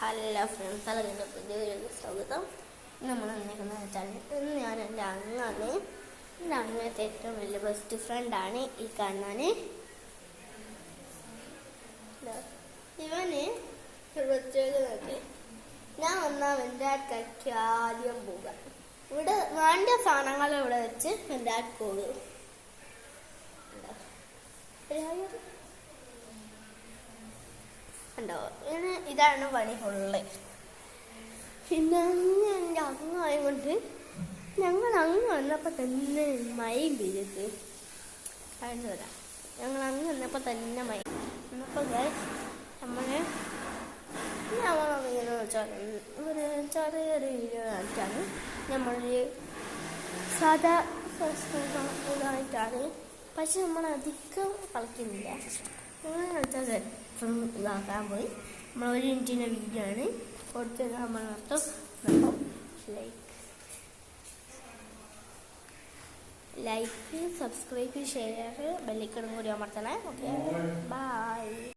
Hello friends, അതിൻ്റെ പുതിയൊരു സ്വാഗതം. നമ്മൾ വന്നിരിക്കുന്നത് വെച്ചാൽ ഇന്ന് ഞാൻ എൻ്റെ അങ്ങനത്തെ ഏറ്റവും വലിയ ബെസ്റ്റ് ഫ്രണ്ടാണ് ഈ കാണാൻ. ഇവന് പ്രത്യേകത, ഞാൻ വന്നാൽ എൻ്റെ അടുത്തേക്ക് ആദ്യം പോവുക. ഇവിടെ വേണ്ട സാധനങ്ങൾ ഇവിടെ വെച്ച് എൻ്റെ അടുത്ത് പോകും. ഉണ്ടോ, ഇതാണ് പണി ഫുള്ള്. പിന്നെ എൻ്റെ അങ്ങായതുകൊണ്ട് ഞങ്ങൾ അങ്ങ് വന്നപ്പോൾ തന്നെ മയം പെയ്ത് കഴിഞ്ഞു വരാം. ഞങ്ങൾ അങ്ങ് വന്നപ്പോൾ തന്നെ മയം എന്നപ്പോൾ നമ്മളെ ഞങ്ങളെന്ന് വെച്ചാൽ ഒരു ചെറിയൊരു വീഡിയോ ആയിട്ടാണ്, നമ്മളൊരു സാധാ ഇതായിട്ടാണ്. പക്ഷെ നമ്മളധികം കളിക്കുന്നില്ല. അങ്ങനെ കളിച്ചാൽ ഇതാക്കാൻ പോയി. നമ്മൾ 1 മിനിറ്റിൻ്റെ വീഡിയോ ആണ് കൊടുത്തത്. നമ്മൾ ലൈക്ക്, സബ്സ്ക്രൈബ്, ഷെയർ, ബെല്ലൈക്കൺ കൂടി അമർത്തണേ. Okay, by.